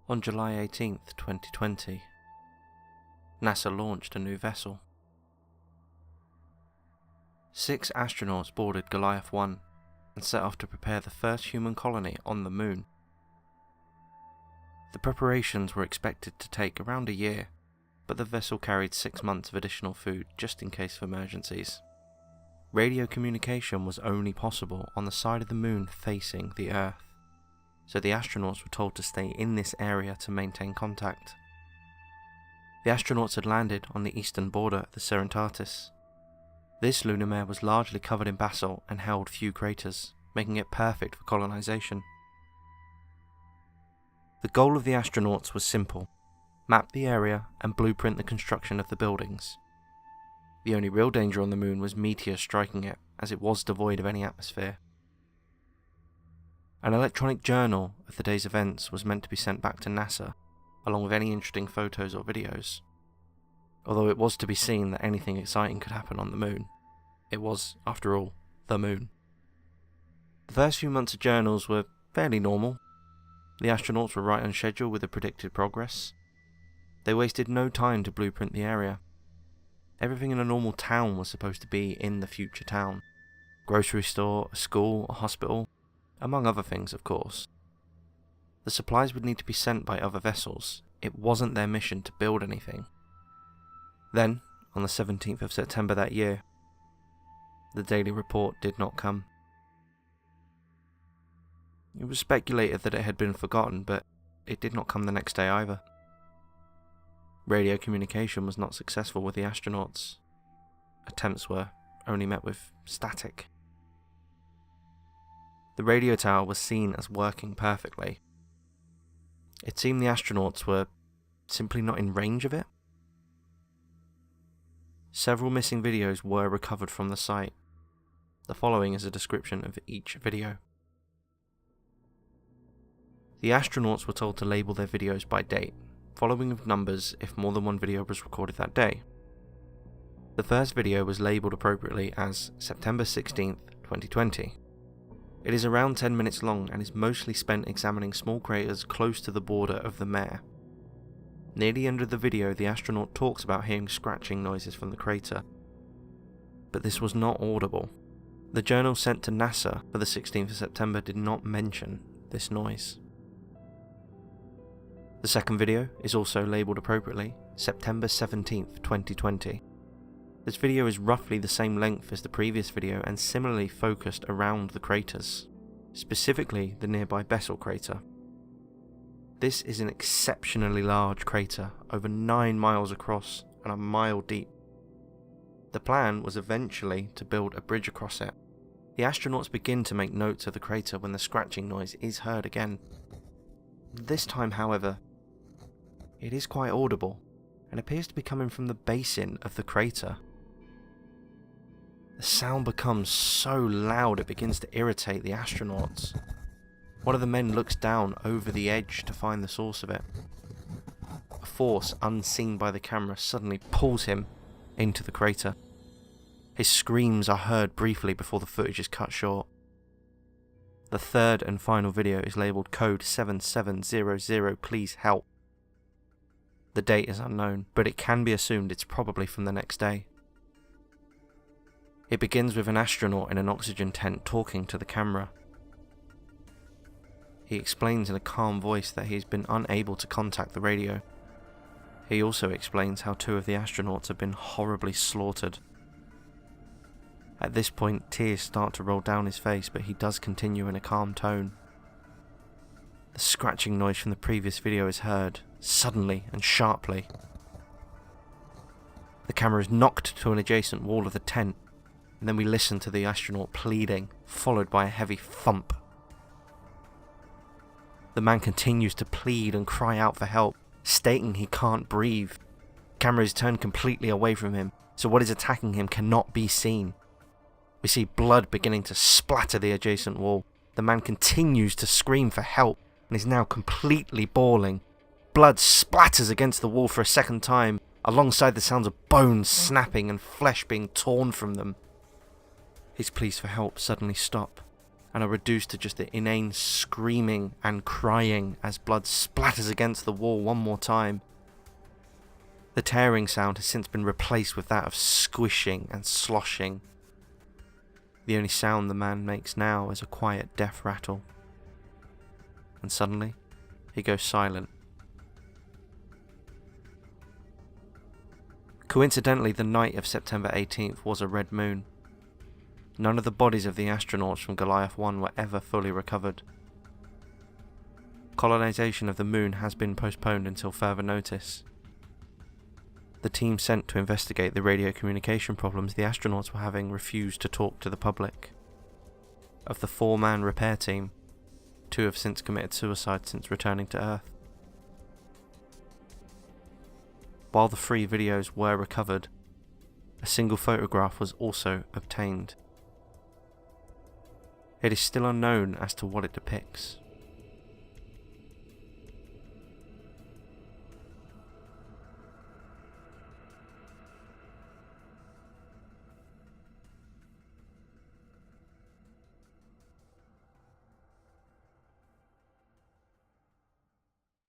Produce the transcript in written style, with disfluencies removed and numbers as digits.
On July 18th, 2020, NASA launched a new vessel. 6 astronauts boarded Goliath 1 and set off to prepare the first human colony on the Moon. The preparations were expected to take around a year, but the vessel carried 6 months of additional food just in case of emergencies. Radio communication was only possible on the side of the Moon facing the Earth, so the astronauts were told to stay in this area to maintain contact. The astronauts had landed on the eastern border of the Serenitatis. This lunar mare was largely covered in basalt and held few craters, making it perfect for colonization. The goal of the astronauts was simple: map the area and blueprint the construction of the buildings. The only real danger on the Moon was meteors striking it, as it was devoid of any atmosphere. An electronic journal of the day's events was meant to be sent back to NASA, along with any interesting photos or videos. Although it was to be seen that anything exciting could happen on the Moon. It was, after all, the Moon. The first few months of journals were fairly normal. The astronauts were right on schedule with the predicted progress. They wasted no time to blueprint the area. Everything in a normal town was supposed to be in the future town. Grocery store, a school, a hospital, among other things, of course. The supplies would need to be sent by other vessels. It wasn't their mission to build anything. Then, on the 17th of September that year, the daily report did not come. It was speculated that it had been forgotten, but it did not come the next day either. Radio communication was not successful with the astronauts. Attempts were only met with static. The radio tower was seen as working perfectly. It seemed the astronauts were simply not in range of it. Several missing videos were recovered from the site. The following is a description of each video. The astronauts were told to label their videos by date, following with numbers if more than one video was recorded that day. The first video was labelled appropriately as September 16th, 2020. It is around 10 minutes long and is mostly spent examining small craters close to the border of the mare. Near the end of the video, the astronaut talks about hearing scratching noises from the crater, but this was not audible. The journal sent to NASA for the 16th of September did not mention this noise. The second video is also labelled appropriately September 17th, 2020. This video is roughly the same length as the previous video and similarly focused around the craters, specifically the nearby Bessel crater. This is an exceptionally large crater, over 9 miles across and a mile deep. The plan was eventually to build a bridge across it. The astronauts begin to make notes of the crater when the scratching noise is heard again. This time, however, it is quite audible and appears to be coming from the basin of the crater. The sound becomes so loud it begins to irritate the astronauts. One of the men looks down over the edge to find the source of it. A force unseen by the camera suddenly pulls him into the crater. His screams are heard briefly before the footage is cut short. The third and final video is labelled Code 7700 Please Help. The date is unknown, but it can be assumed it's probably from the next day. It begins with an astronaut in an oxygen tent talking to the camera. He explains in a calm voice that he has been unable to contact the radio. He also explains how 2 of the astronauts have been horribly slaughtered. At this point, tears start to roll down his face, but he does continue in a calm tone. The scratching noise from the previous video is heard, suddenly and sharply. The camera is knocked to an adjacent wall of the tent, and then we listen to the astronaut pleading, followed by a heavy thump. The man continues to plead and cry out for help, stating he can't breathe. The camera is turned completely away from him, so what is attacking him cannot be seen. We see blood beginning to splatter the adjacent wall. The man continues to scream for help and is now completely bawling. Blood splatters against the wall for a second time, alongside the sounds of bones snapping and flesh being torn from them. His pleas for help suddenly stop, and are reduced to just the inane screaming and crying as blood splatters against the wall one more time. The tearing sound has since been replaced with that of squishing and sloshing. The only sound the man makes now is a quiet death rattle. And suddenly, he goes silent. Coincidentally, the night of September 18th was a red moon. None of the bodies of the astronauts from Goliath 1 were ever fully recovered. Colonization of the moon has been postponed until further notice. The team sent to investigate the radio communication problems the astronauts were having refused to talk to the public. Of the 4-man repair team, 2 have since committed suicide since returning to Earth. While the 3 videos were recovered, a single photograph was also obtained. It is still unknown as to what it depicts.